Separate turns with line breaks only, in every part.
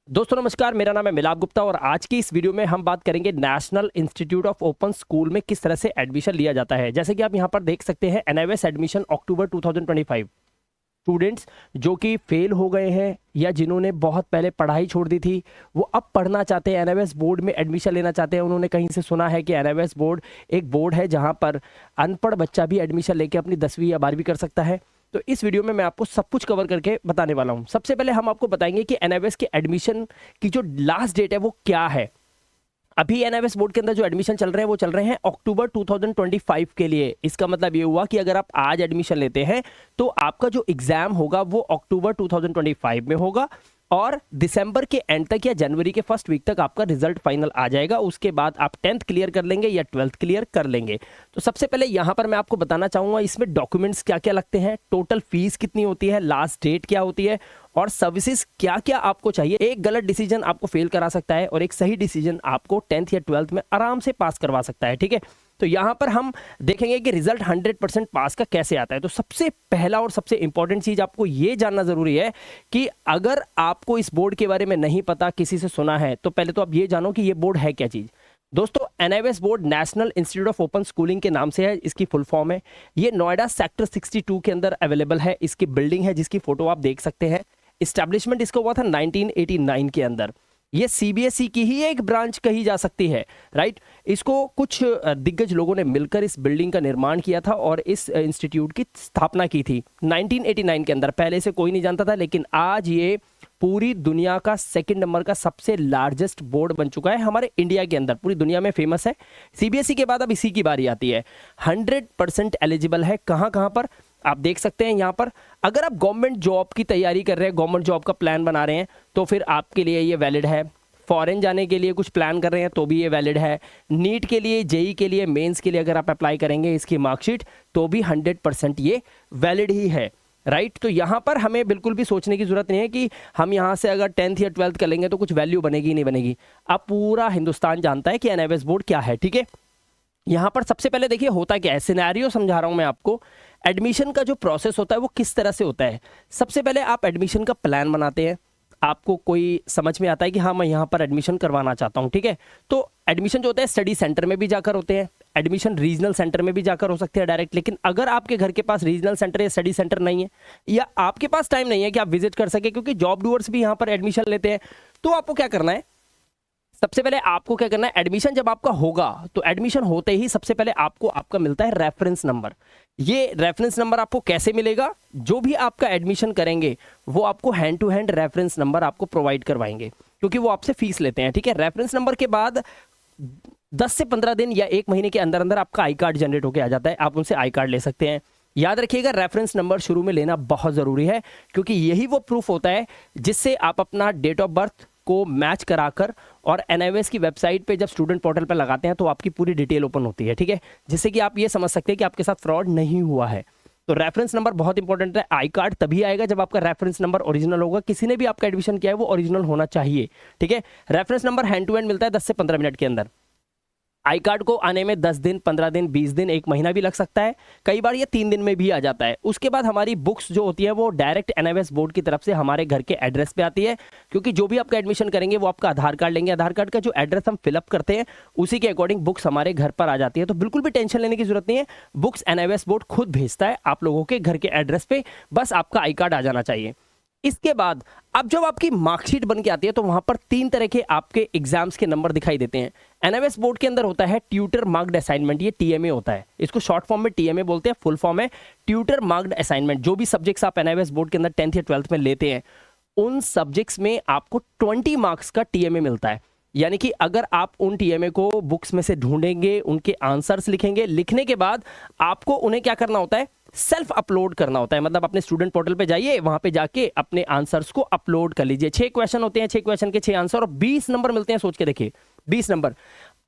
दोस्तों नमस्कार, मेरा नाम है मिलाप गुप्ता और आज की इस वीडियो में हम बात करेंगे national institute of open school में किस तरह से एडमिशन लिया जाता है। जैसे कि आप यहां पर देख सकते हैं, एनआईओएस एडमिशन अक्टूबर 2025। स्टूडेंट्स जो कि फेल हो गए हैं या जिन्होंने बहुत पहले पढ़ाई छोड़ दी थी, वो अब पढ़ना चाहते हैं, एनआईओएस बोर्ड में एडमिशन लेना चाहते हैं। उन्होंने कहीं से सुना है कि एनआईओएस बोर्ड एक बोर्ड है जहां पर अनपढ़ बच्चा भी एडमिशन लेके अपनी 10वीं या 12वीं कर सकता है। तो इस वीडियो में मैं आपको सब कुछ कवर करके बताने वाला हूं। सबसे पहले हम आपको बताएंगे कि एनआईओएस के एडमिशन की जो लास्ट डेट है वो क्या है। अभी एनआईओएस बोर्ड के अंदर जो एडमिशन चल रहे हैं वो चल रहे हैं अक्टूबर 2025 के लिए। इसका मतलब ये हुआ कि अगर आप आज एडमिशन लेते हैं तो आपका जो एग्जाम होगा वो अक्टूबर 2025 में होगा और दिसंबर के एंड तक या जनवरी के फर्स्ट वीक तक आपका रिजल्ट फाइनल आ जाएगा। उसके बाद आप 10th क्लियर कर लेंगे या 12th क्लियर कर लेंगे। तो सबसे पहले यहां पर मैं आपको बताना चाहूंगा इसमें डॉक्यूमेंट्स क्या क्या लगते हैं, टोटल फीस कितनी होती है, लास्ट डेट क्या होती है और सर्विसेज क्या क्या आपको चाहिए। एक गलत डिसीजन आपको फेल करा सकता है और एक सही डिसीजन आपको 10th या 12th में आराम से पास करवा सकता है। ठीक है, तो यहां पर हम देखेंगे कि रिजल्ट 100% पास का कैसे आता है। तो सबसे पहला और सबसे इंपॉर्टेंट चीज आपको यह जानना जरूरी है कि अगर आपको इस बोर्ड के बारे में नहीं पता, किसी से सुना है, तो पहले तो आप ये जानो कि ये बोर्ड है क्या चीज। दोस्तों, NIOS board national institute of open schooling के नाम से है, इसकी फुल फॉर्म है। ये नोएडा सेक्टर 62 के अंदर अवेलेबल है। इसकी बिल्डिंग है जिसकी फोटो आप देख सकते हैं। इस्टेब्लिशमेंट इसका हुआ था 1989 के अंदर। ये सीबीएसई की ही एक ब्रांच कही जा सकती है, राइट। इसको कुछ दिग्गज लोगों ने मिलकर इस बिल्डिंग का निर्माण किया था और इस इंस्टीट्यूट की स्थापना की थी 1989 के अंदर। पहले से कोई नहीं जानता था, लेकिन आज ये पूरी दुनिया का सेकंड नंबर का सबसे लार्जेस्ट बोर्ड बन चुका है हमारे इंडिया के अंदर। पूरी दुनिया में फेमस है। सीबीएसई के बाद अब इसी की बारी आती है। 100% एलिजिबल है। कहां कहां पर आप देख सकते हैं। यहां पर अगर आप गवर्नमेंट जॉब की तैयारी कर रहे हैं, गवर्नमेंट जॉब का प्लान बना रहे हैं, तो फिर आपके लिए ये वैलिड है। फॉरेन जाने के लिए कुछ प्लान कर रहे हैं तो भी ये वैलिड है। नीट के लिए, जेई के लिए, मेंस के लिए अगर आप अप्लाई करेंगे इसकी मार्कशीट, तो भी 100% ये वैलिड ही है, राइट। तो यहाँ पर हमें बिल्कुल भी सोचने की जरूरत नहीं है कि हम यहाँ से अगर 10th या 12th कर लेंगे तो कुछ वैल्यू बनेगी नहीं बनेगी। अब पूरा हिंदुस्तान जानता है कि एनआईओएस बोर्ड क्या है। ठीक है, यहाँ पर सबसे पहले देखिए होता क्या है, सिनेरियो समझा रहा हूँ मैं आपको। एडमिशन का जो प्रोसेस होता है वो किस तरह से होता है। सबसे पहले आप एडमिशन का प्लान बनाते हैं। आपको कोई समझ में आता है कि हाँ मैं यहाँ पर एडमिशन करवाना चाहता हूँ, ठीक है। तो एडमिशन जो होता है स्टडी सेंटर में भी जाकर होते हैं, एडमिशन रीजनल सेंटर में भी जाकर हो सकते हैं डायरेक्ट। लेकिन अगर आपके घर के पास रीजनल सेंटर या स्टडी सेंटर नहीं है, या आपके पास टाइम नहीं है कि आप विजिट कर सके, क्योंकि जॉब डूअर्स भी यहाँ पर एडमिशन लेते हैं, तो आपको क्या करना है, सबसे पहले आपको क्या करना है, एडमिशन जब आपका होगा तो एडमिशन होते ही सबसे पहले आपको आपका मिलता है रेफरेंस नंबर। ये रेफरेंस नंबर आपको कैसे मिलेगा, जो भी आपका एडमिशन करेंगे वो आपको hand to hand reference number आपको प्रोवाइड करवाएंगे, क्योंकि वो आपसे फीस लेते हैं। ठीक है, रेफरेंस नंबर के बाद 10 से 15 दिन या 1 महीने के अंदर अंदर आपका आई कार्ड जनरेट होकर आ जाता है। आप उनसे आई कार्ड ले सकते हैं। याद रखिएगा, रेफरेंस नंबर शुरू में लेना बहुत जरूरी है, क्योंकि यही वो प्रूफ होता है जिससे आप अपना डेट ऑफ बर्थ को मैच कराकर और एनआईओएस की वेबसाइट पे जब स्टूडेंट पोर्टल पर लगाते हैं तो आपकी पूरी डिटेल ओपन होती है। ठीक है, जिससे कि आप ये समझ सकते हैं कि आपके साथ फ्रॉड नहीं हुआ है। तो रेफरेंस नंबर बहुत इंपॉर्टेंट है। आई कार्ड तभी आएगा जब आपका रेफरेंस नंबर ओरिजिनल होगा। किसी ने भी आपका एडमिशन किया है वो ओरिजिनल होना चाहिए। ठीक है, reference number hand to hand मिलता है 10 से 15 मिनट के अंदर। आई कार्ड को आने में 10 दिन, 15 दिन, 20 दिन, 1 महीना भी लग सकता है। कई बार ये 3 दिन में भी आ जाता है। उसके बाद हमारी बुक्स जो होती है वो डायरेक्ट एनआईओएस बोर्ड की तरफ से हमारे घर के एड्रेस पे आती है, क्योंकि जो भी आपका एडमिशन करेंगे वो आपका आधार कार्ड लेंगे। आधार कार्ड का जो एड्रेस हम फिलअप करते हैं उसी के अकॉर्डिंग बुक्स हमारे घर पर आ जाती है। तो बिल्कुल भी टेंशन लेने की जरूरत नहीं है। बुक्स एनआईओएस बोर्ड खुद भेजता है आप लोगों के घर के एड्रेस पे, बस आपका आई कार्ड आ जाना चाहिए। इसके बाद अब जब आपकी मार्कशीट बन के आती है तो वहां पर 3 तरह के आपके एग्जाम्स के नंबर दिखाई देते हैं। एनआईओएस बोर्ड के अंदर होता है ट्यूटर मार्क्ड असाइनमेंट, ये टीएमए होता है। इसको शॉर्ट फॉर्म में टीएमए बोलते हैं, फुल फॉर्म है ट्यूटर मार्क्ड असाइनमेंट। जो भी सब्जेक्ट्स आप एनआईओएस बोर्ड के अंदर 10th या 12th में लेते हैं, उन सब्जेक्ट्स में आपको 20 मार्क्स का टीएमए मिलता है। यानी कि अगर आप उन टीएमए को बुक्स में से ढूंढेंगे, उनके आंसर्स लिखेंगे, लिखने के बाद आपको उन्हें क्या करना होता है, सेल्फ अपलोड करना होता है। मतलब अपने स्टूडेंट पोर्टल पे जाइए, वहां पे जाके अपने आंसर्स को अपलोड कर लीजिए। 6 क्वेश्चन होते हैं, 6 क्वेश्चन के 6 आंसर और 20 नंबर मिलते हैं। सोच के देखिए, 20 नंबर।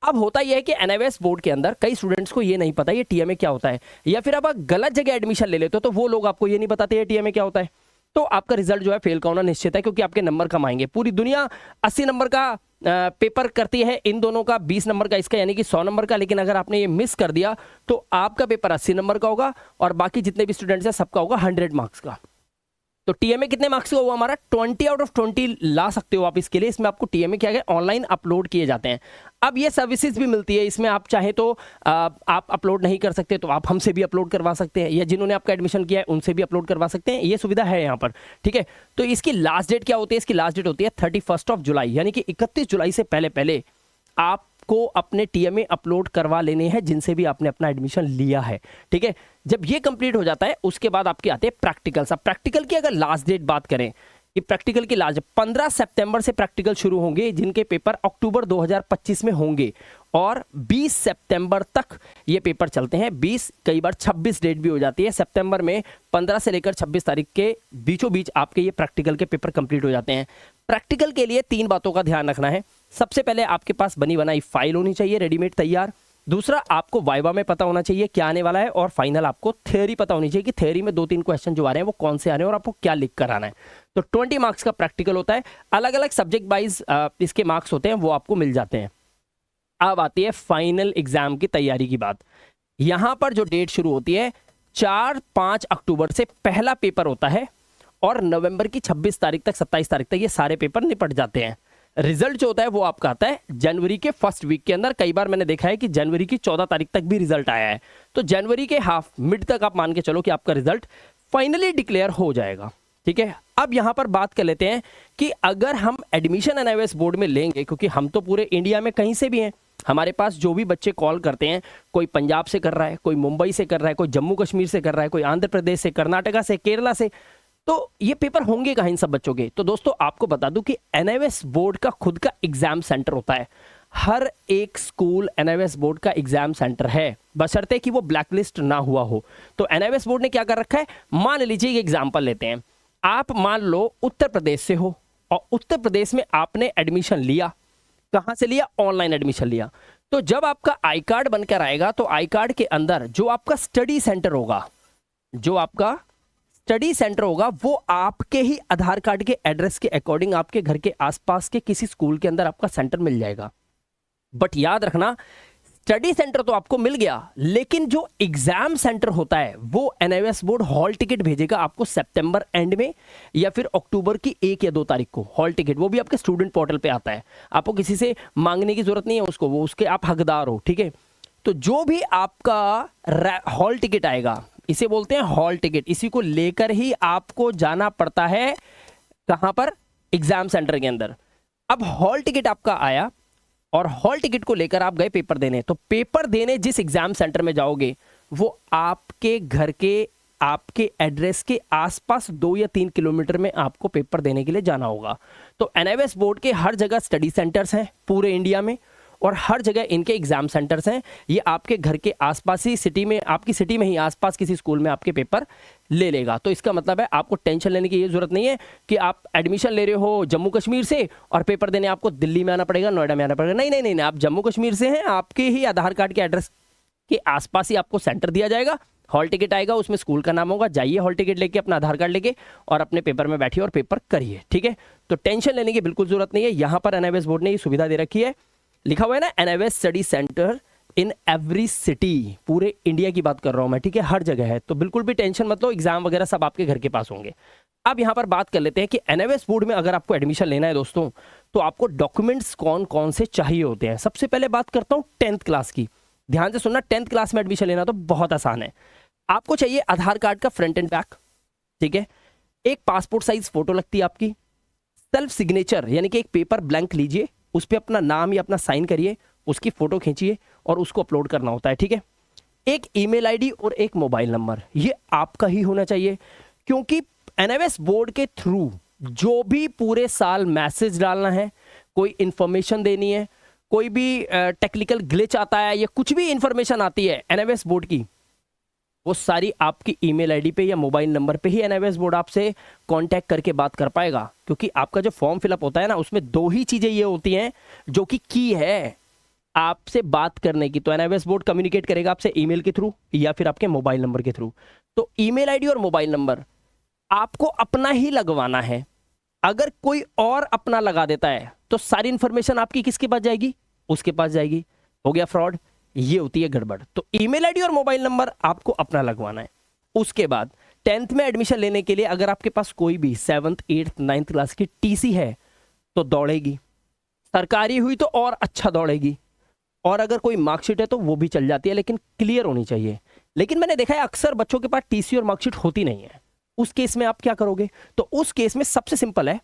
अब होता यह है कि एनआईओएस बोर्ड के अंदर कई स्टूडेंट्स को ये नहीं पता ये टीएमए क्या होता है, या फिर अब आप गलत जगह एडमिशन ले लेते हो तो वो लोग आपको ये नहीं बताते ये टीएमए क्या होता है। तो आपका रिजल्ट जो है फेल का होना निश्चित है, क्योंकि आपके नंबर कम आएंगे। पूरी दुनिया 80 नंबर का पेपर करती है, इन दोनों का 20 नंबर का, इसका यानी कि 100 नंबर का। लेकिन अगर आपने ये मिस कर दिया तो आपका पेपर 80 नंबर का होगा और बाकी जितने भी स्टूडेंट्स हैं सबका होगा 100 मार्क्स का। तो टीएमए कितने मार्क्स का हुआ हमारा? 20 आउट ऑफ 20 ला सकते हो आप इसके लिए। इसमें आपको टीएमए क्या है, ऑनलाइन अपलोड किए जाते हैं। अब ये सर्विसेज भी मिलती है इसमें, आप चाहे तो आप अपलोड नहीं कर सकते तो आप हमसे भी अपलोड करवा सकते हैं, या जिन्होंने आपका एडमिशन किया है उनसे भी अपलोड करवा सकते हैं, ये सुविधा है यहाँ पर, ठीक है। तो इसकी लास्ट डेट क्या होती है? इसकी लास्ट डेट होती है 31 जुलाई, यानी कि 31 जुलाई से पहले पहले आपको अपने टीएमए अपलोड करवा लेने हैं जिनसे भी आपने अपना एडमिशन लिया है, ठीक है। जब ये कंप्लीट हो जाता है उसके बाद आपके आते हैं प्रैक्टिकल्स। अब प्रैक्टिकल की अगर लास्ट डेट बात करें कि प्रैक्टिकल की लास्ट 15 सितंबर से प्रैक्टिकल शुरू होंगे, जिनके पेपर अक्टूबर 2025 में होंगे, और 20 सितंबर तक ये पेपर चलते हैं। 20 कई बार 26 डेट भी हो जाती है सितंबर में। 15 से लेकर 26 तारीख के बीचों बीच आपके ये प्रैक्टिकल के पेपर कंप्लीट हो जाते हैं। प्रैक्टिकल के लिए 3 बातों का ध्यान रखना है। सबसे पहले आपके पास बनी बनाई फाइल होनी चाहिए, रेडीमेड तैयार। दूसरा, आपको वाइवा में पता होना चाहिए क्या आने वाला है, और फाइनल आपको थ्योरी पता होनी चाहिए कि थ्योरी में 2-3 क्वेश्चन जो आ रहे हैं वो कौन से आ रहे हैं और आपको क्या लिख कर आना है। तो 20 मार्क्स का प्रैक्टिकल होता है, अलग अलग सब्जेक्ट वाइज इसके मार्क्स होते हैं, वो आपको मिल जाते हैं। अब आती है फाइनल एग्जाम की तैयारी की बात। यहां पर जो डेट शुरू होती है 4-5 अक्टूबर से पहला पेपर होता है, और नवंबर की 26 तारीख तक 27 तारीख तक ये सारे पेपर निपट जाते हैं। रिजल्ट जो होता है वो आपका आता है जनवरी के फर्स्ट वीक के अंदर। कई बार मैंने देखा है कि जनवरी की 14 तारीख तक भी रिजल्ट आया है। तो जनवरी के हाफ मिड तक आप मान के चलो कि आपका रिजल्ट फाइनली डिक्लेयर हो जाएगा, ठीक है। अब यहां पर बात कर लेते हैं कि अगर हम एडमिशन एनआईओएस बोर्ड में लेंगे, क्योंकि हम तो पूरे इंडिया में कहीं से भी हैं, हमारे पास जो भी बच्चे कॉल करते हैं, कोई पंजाब से कर रहा है, कोई मुंबई से कर रहा है, कोई जम्मू कश्मीर से कर रहा है, कोई आंध्र प्रदेश से, कर्नाटका से, केरला से, तो ये पेपर होंगे कहाँ इन सब बच्चों के? तो दोस्तों आपको बता दूं कि एनआईओएस बोर्ड का खुद का एग्जाम सेंटर होता है। हर एक स्कूल एनआईओएस बोर्ड का एग्जाम सेंटर है, बशर्ते कि वो ब्लैकलिस्ट ना हुआ हो। तो एनआईओएस बोर्ड ने क्या कर रखा है, मान लीजिए एक एग्जाम्पल लेते हैं, आप मान लो उत्तर प्रदेश से हो, और उत्तर प्रदेश में आपने एडमिशन लिया। कहाँ से लिया? ऑनलाइन एडमिशन लिया। तो जब आपका आई कार्ड बनकर आएगा तो आई कार्ड के अंदर जो आपका स्टडी सेंटर होगा, वो आपके ही आधार कार्ड के एड्रेस के अकॉर्डिंग आपके घर के आसपास के किसी स्कूल के अंदर आपका सेंटर मिल जाएगा। बट याद रखना, स्टडी सेंटर तो आपको मिल गया, लेकिन जो एग्जाम सेंटर होता है वो एनआईओएस बोर्ड हॉल टिकट भेजेगा आपको सितंबर एंड में, या फिर अक्टूबर की 1 या 2 तारीख को हॉल टिकट। वो भी आपके स्टूडेंट पोर्टल पे आता है, आपको किसी से मांगने की जरूरत नहीं है उसको, वो उसके आप हकदार हो, ठीक है। तो जो भी आपका हॉल टिकट आएगा, इसे बोलते हैं हॉल टिकट, इसी को लेकर ही आपको जाना पड़ता है कहां पर? एग्जाम सेंटर के अंदर। अब हॉल टिकट आपका आया और हॉल टिकट को लेकर आप गए पेपर देने। तो पेपर देने जिस एग्जाम सेंटर में जाओगे वो आपके घर के, आपके एड्रेस के आसपास 2 या 3 किलोमीटर में आपको पेपर देने के लिए जाना होगा। तो एनआईओएस बोर्ड के हर जगह स्टडी सेंटर्स हैं पूरे इंडिया में, और हर जगह इनके एग्जाम सेंटर्स हैं। ये आपके घर के आसपास ही सिटी में, आपकी सिटी में ही आसपास किसी स्कूल में आपके पेपर ले लेगा। तो इसका मतलब है आपको टेंशन लेने की ये जरूरत नहीं है कि आप एडमिशन ले रहे हो जम्मू कश्मीर से और पेपर देने आपको दिल्ली में आना पड़ेगा, नोएडा में आना पड़ेगा। नहीं नहीं नहीं, आप जम्मू कश्मीर से हैं, आपके ही आधार कार्ड के एड्रेस के आसपास ही आपको सेंटर दिया जाएगा। हॉल टिकट आएगा, उसमें स्कूल का नाम होगा, जाइए हॉल टिकट लेके, अपना आधार कार्ड लेके, और अपने पेपर में बैठिए और पेपर करिए, ठीक है। तो टेंशन लेने की बिल्कुल जरूरत नहीं है। यहाँ पर एनआईओएस बोर्ड ने ये सुविधा दे रखी है, लिखा हुआ है ना, NIOS study centre in every city. पूरे इंडिया की बात कर रहा हूं मैं, ठीक है, हर जगह है। तो बिल्कुल भी टेंशन मत लो, एग्जाम वगैरह सब आपके घर के पास होंगे। अब यहां पर बात कर लेते हैं कि एनआईओएस बोर्ड में अगर आपको एडमिशन लेना है दोस्तों, तो आपको डॉक्यूमेंट्स कौन कौन से चाहिए होते हैं। सबसे पहले बात करता हूं 10th क्लास की। ध्यान से सुनना, 10th क्लास में एडमिशन लेना तो बहुत आसान है। आपको चाहिए आधार कार्ड का फ्रंट एंड बैक, ठीक है, एक पासपोर्ट साइज फोटो लगती है आपकी, सेल्फ सिग्नेचर यानी कि एक पेपर ब्लैंक लीजिए, उस पर अपना नाम या अपना साइन करिए, उसकी फोटो खींचिए और उसको अपलोड करना होता है, ठीक है। एक ईमेल आईडी और एक मोबाइल नंबर, ये आपका ही होना चाहिए, क्योंकि एनआईओएस बोर्ड के थ्रू जो भी पूरे साल मैसेज डालना है, कोई इंफॉर्मेशन देनी है, कोई भी टेक्निकल ग्लिच आता है या कुछ भी इंफॉर्मेशन आती है एनआईओएस बोर्ड की, वो सारी आपकी ईमेल आईडी पे या मोबाइल नंबर पे ही एनआईओएस बोर्ड आपसे कांटेक्ट करके बात कर पाएगा। क्योंकि आपका जो फॉर्म फिलअप होता है ना, उसमें 2 ही चीजें ये होती हैं जो कि की है आपसे बात करने की। तो एनआईओएस बोर्ड कम्युनिकेट करेगा आपसे ईमेल के थ्रू या फिर आपके मोबाइल नंबर के थ्रू। तो ईमेल आईडी और मोबाइल नंबर आपको अपना ही लगवाना है। अगर कोई और अपना लगा देता है तो सारी इंफॉर्मेशन आपकी किसके पास जाएगी? उसके पास जाएगी। हो गया फ्रॉड, ये होती है गड़बड़। तो ईमेल आईडी और मोबाइल नंबर आपको अपना लगवाना है। उसके बाद 10th में एडमिशन लेने के लिए अगर आपके पास कोई भी 7th 8th 9th क्लास की टीसी है तो दौड़ेगी, सरकारी हुई तो और अच्छा दौड़ेगी, और अगर कोई मार्कशीट है तो वो भी चल जाती है, लेकिन क्लियर होनी चाहिए। लेकिन मैंने देखा है अक्सर बच्चों के पास टीसी और मार्कशीट होती नहीं है। उस केस में आप क्या करोगे? तो उस केस में सबसे सिंपल है,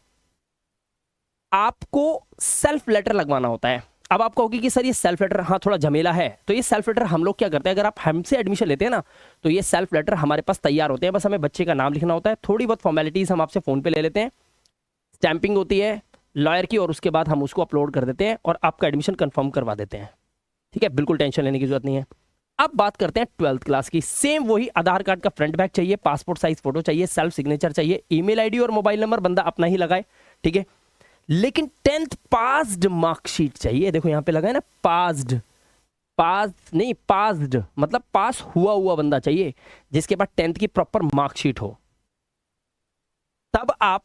आपको सेल्फ लेटर लगवाना होता है। अब आप कहोगे कि सर ये सेल्फ लेटर हाँ थोड़ा झमेला है, तो ये सेल्फ लेटर हम लोग क्या करते हैं, अगर आप हमसे एडमिशन लेते हैं ना, तो ये सेल्फ लेटर हमारे पास तैयार होते हैं, बस हमें बच्चे का नाम लिखना होता है, थोड़ी बहुत फॉर्मेलिटीज हम आपसे फोन पे ले लेते हैं, स्टैंपिंग होती है लॉयर की, और उसके बाद हम उसको अपलोड कर देते हैं और आपका एडमिशन कंफर्म करवा देते हैं। ठीक है, बिल्कुल टेंशन लेने की जरूरत नहीं है। अब बात करते हैं 12th क्लास की। सेम वही, आधार कार्ड का फ्रंट बैक चाहिए, पासपोर्ट साइज फोटो चाहिए, सेल्फ सिग्नेचर चाहिए, ईमेल आईडी और मोबाइल नंबर बंदा अपना ही लगाए। ठीक है, लेकिन 10th पास्ड मार्कशीट चाहिए। देखो यहां पे लगा है ना पास्ड, पास नहीं पास्ड मतलब पास हुआ हुआ बंदा चाहिए, जिसके पास 10th की प्रॉपर मार्कशीट हो, तब आप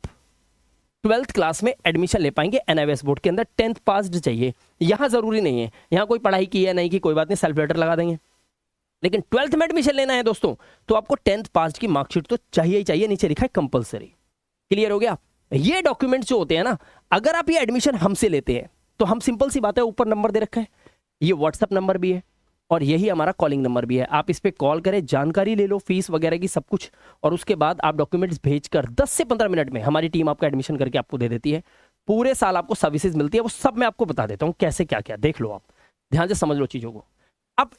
12th क्लास में एडमिशन ले पाएंगे। एनआईवीएस बोर्ड के अंदर 10th पास्ड चाहिए। यहां जरूरी नहीं है, यहां कोई पढ़ाई की है नहीं की, कोई बात नहीं, सेल्फ लेटर लगा देंगे। लेकिन 12th में एडमिशन लेना है दोस्तों, तो आपको 10th पास्ड की मार्कशीट तो चाहिए ही चाहिए, नीचे लिखा है कंपलसरी। क्लियर हो गया? ये डॉक्यूमेंट्स जो होते हैं ना, अगर आप ये एडमिशन हमसे लेते हैं तो हम सिंपल सी बात है, ऊपर नंबर दे रखा है, ये व्हाट्सएप नंबर भी है और यही हमारा कॉलिंग नंबर भी है। आप इस पे कॉल करें, जानकारी ले लो फीस वगैरह की सब कुछ, और उसके बाद आप डॉक्यूमेंट्स भेजकर 10 से 15 मिनट में हमारी टीम आपका एडमिशन करके आपको दे देती है। पूरे साल आपको सर्विसेज मिलती है, वो सब मैं आपको बता देता हूँ कैसे क्या क्या, देख लो, आप ध्यान से समझ लो चीजों को। अब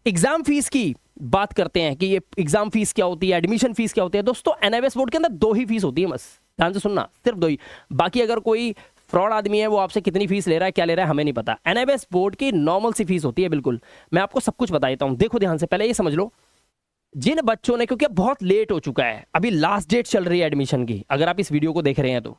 एग्जाम फीस की बात करते हैं कि ये एग्जाम फीस क्या होती है, एडमिशन फीस क्या होती है। दोस्तों एनआईवीएस बोर्ड के अंदर 2 ही फीस होती है, बस ध्यान से सुनना, सिर्फ 2 ही। बाकी अगर कोई फ्रॉड आदमी है वो आपसे कितनी फीस ले रहा है, क्या ले रहा है, हमें नहीं पता। एनआईवीएस बोर्ड की नॉर्मल सी फीस होती है, बिल्कुल मैं आपको सब कुछ बता देता हूं। देखो ध्यान से, पहले ये समझ लो, जिन बच्चों ने, क्योंकि बहुत लेट हो चुका है, अभी लास्ट डेट चल रही है एडमिशन की, अगर आप इस वीडियो को देख रहे हैं तो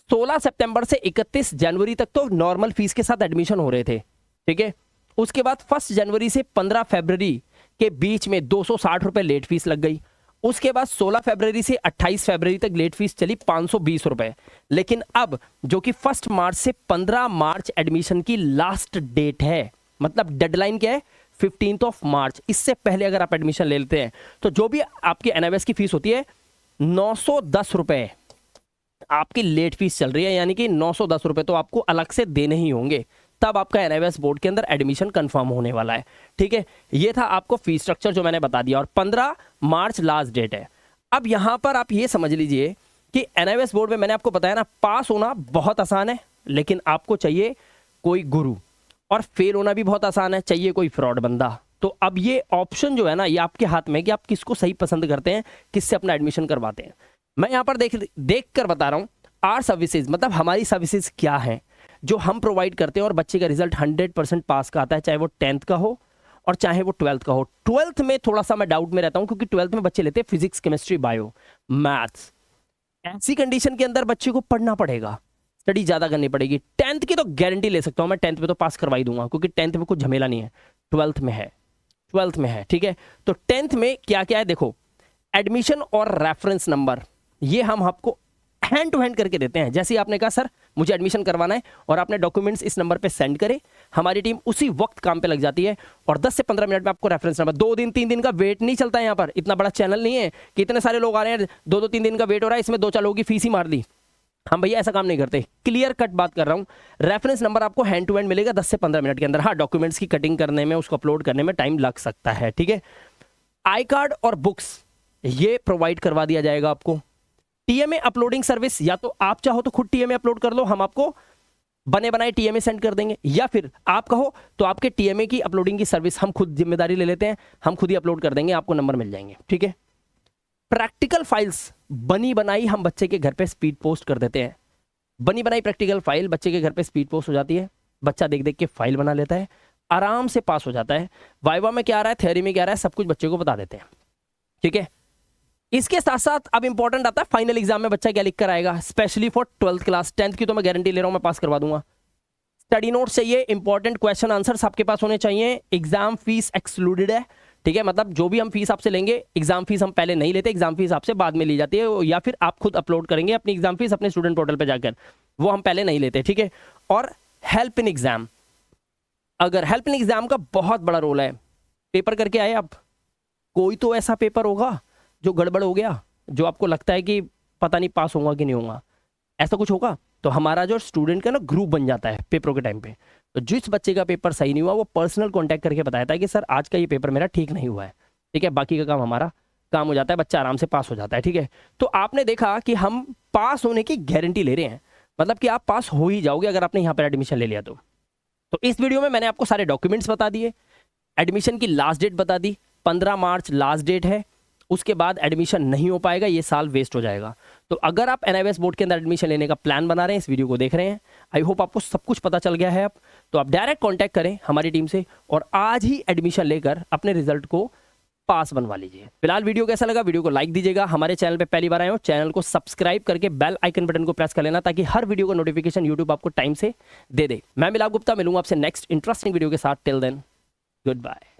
16 सितंबर से 31 जनवरी तक तो नॉर्मल फीस के साथ एडमिशन हो रहे थे। ठीक है, उसके बाद 1 जनवरी से 15 फरवरी के बीच में 260 रुपए लेट फीस लग गई। उसके बाद 16 फरवरी से 28 फरवरी तक लेट फीस चली 520 रुपए। लेकिन अब जो कि 1 मार्च से 15 मार्च एडमिशन की लास्ट डेट है, मतलब डेडलाइन क्या है, 15 मार्च, इससे पहले अगर आप एडमिशन ले लेते हैं तो जो भी आपकी एनआईवीएस की फीस होती है 910 रुपए आपकी लेट फीस चल रही है, यानी कि 910 रुपए तो आपको अलग से देने ही होंगे, तब आपका एनआईवीएस बोर्ड के अंदर एडमिशन कंफर्म होने वाला है। ठीक है, ये था आपको फीस स्ट्रक्चर जो मैंने बता दिया, और 15 मार्च लास्ट डेट है। अब यहां पर आप ये समझ लीजिए कि एनआईवीएस बोर्ड में मैंने आपको बताया ना, पास होना बहुत आसान है, लेकिन आपको चाहिए कोई गुरु, और फेल होना भी बहुत आसान है, चाहिए कोई फ्रॉड बंदा। तो अब ये ऑप्शन जो है ना, ये आपके हाथ में कि आप किसको सही पसंद करते हैं, किससे अपना एडमिशन करवाते हैं। मैं यहां पर देख कर बता रहा हूं, आर सर्विसेज मतलब हमारी सर्विसेज क्या है जो हम प्रोवाइड करते हैं, और बच्चे का रिजल्ट 100% पास का आता है, चाहे वो 10th का हो और चाहे वो 12th का हो। 12th में थोड़ा सा मैं डाउट में रहता हूं, क्योंकि 12th में बच्चे लेते हैं फिजिक्स, केमिस्ट्री, बायो, मैथ्स। ऐसी कंडीशन के अंदर बच्चे को पढ़ना पड़ेगा, स्टडी ज्यादा करनी पड़ेगी। 10th की तो गारंटी ले सकता हूं मैं, 10th में तो पास करवाई दूंगा, क्योंकि 10th में कुछ झमेला नहीं है, 12th में है, 12th में है। ठीक है, तो 10th में क्या क्या है देखो, एडमिशन और रेफरेंस नंबर, ये हम आपको हैंड टू हैंड करके देते हैं। जैसे आपने कहा सर मुझे एडमिशन करवाना है, और आपने डॉक्यूमेंट्स इस नंबर पे सेंड करे, हमारी टीम उसी वक्त काम पे लग जाती है, और 10 से 15 मिनट में आपको रेफरेंस नंबर, 2 दिन 3 दिन का वेट नहीं चलता है। यहाँ पर इतना बड़ा चैनल नहीं है कि इतने सारे लोग आ रहे हैं, 2-3 दिन का वेट हो रहा है, इसमें 2-4 लोगों की फीस ही मार दी। हम भैया ऐसा काम नहीं करते, क्लियर कट बात कर रहा हूँ। रेफरेंस नंबर आपको हैंड टू हैंड मिलेगा 10 से 15 मिनट के अंदर। हाँ, डॉक्यूमेंट्स की कटिंग करने में, उसको अपलोड करने में टाइम लग सकता है। ठीक है, आई कार्ड और बुक्स ये प्रोवाइड करवा दिया जाएगा आपको। टीएमए अपलोडिंग सर्विस, या तो आप चाहो तो खुद टीएमए अपलोड कर लो, हम आपको बने बनाए टीएमए सेंड कर देंगे, या फिर आप कहो तो आपके टीएमए की अपलोडिंग की सर्विस हम खुद जिम्मेदारी ले लेते हैं, हम खुद ही अपलोड कर देंगे, आपको नंबर मिल जाएंगे। ठीक है, प्रैक्टिकल फाइल्स बनी बनाई हम बच्चे के घर पे स्पीड पोस्ट कर देते हैं। बनी बनाई प्रैक्टिकल फाइल बच्चे के घर पे स्पीड पोस्ट हो जाती है, बच्चा देख देख के फाइल बना लेता है, आराम से पास हो जाता है। वाइवा में क्या आ रहा है, थ्योरी में क्या आ रहा है, सब कुछ बच्चे को बता देते हैं। ठीक है, इसके साथ साथ अब इंपॉर्टेंट आता है फाइनल एग्जाम में बच्चा क्या लिख कर आएगा, specially for 12th class. 10th की तो मैं गारंटी ले रहा हूं, मैं पास करवा दूंगा। स्टडी नोट्स चाहिए, इंपॉर्टेंट क्वेश्चन आंसर्स आपके पास होने चाहिए। एग्जाम फीस एक्सक्लूडेड है। ठीक है, मतलब जो भी हम फीस आपसे लेंगे, एग्जाम फीस हम पहले नहीं लेते, एग्जाम फीस आपसे बाद में ली जाती है, या फिर आप खुद अपलोड करेंगे अपनी एग्जाम फीस अपने स्टूडेंट पोर्टल पे जाकर, वो हम पहले नहीं लेते। ठीक है, और हेल्प इन एग्जाम, अगर हेल्प इन एग्जाम का बहुत बड़ा रोल है। पेपर करके आए आप, कोई तो ऐसा पेपर होगा जो गड़बड़ हो गया, जो आपको लगता है कि पता नहीं पास होगा कि नहीं होगा, ऐसा कुछ होगा, तो हमारा जो स्टूडेंट का ना ग्रुप बन जाता है पेपरों के टाइम पे। तो जिस बच्चे का पेपर सही नहीं हुआ वो पर्सनल कांटेक्ट करके बताता है कि सर आज का ये पेपर मेरा ठीक नहीं हुआ है, ठीक है, बाकी का काम हमारा काम हो जाता है, बच्चा आराम से पास हो जाता है, ठीक है। तो आपने देखा कि हम पास होने की गारंटी ले रहे हैं, मतलब कि आप पास हो ही जाओगे अगर आपने यहाँ पर एडमिशन ले लिया तो इस वीडियो में मैंने आपको सारे डॉक्यूमेंट्स बता दिए, एडमिशन की लास्ट डेट बता दी, 15 मार्च लास्ट डेट है, उसके बाद एडमिशन नहीं हो पाएगा, ये साल वेस्ट हो जाएगा। तो अगर आप एनआईवीएस बोर्ड के अंदर एडमिशन लेने का प्लान बना रहे हैं, इस वीडियो को देख रहे हैं, आई होप आपको सब कुछ पता चल गया है अब। तो आप डायरेक्ट कांटेक्ट करें हमारी टीम से और आज ही एडमिशन लेकर अपने रिजल्ट को पास बनवा लीजिए। फिलहाल वीडियो कैसा लगा, वीडियो को लाइक दीजिएगा, हमारे चैनल पे पहली बार आए हो चैनल को सब्सक्राइब करके बेल आइकन बटन को प्रेस कर लेना ताकि हर वीडियो का नोटिफिकेशन यूट्यूब आपको टाइम से दे दे। मैं मिलाप गुप्ता मिलूंगा आपसे नेक्स्ट इंटरेस्टिंग वीडियो के साथ। Till then good bye.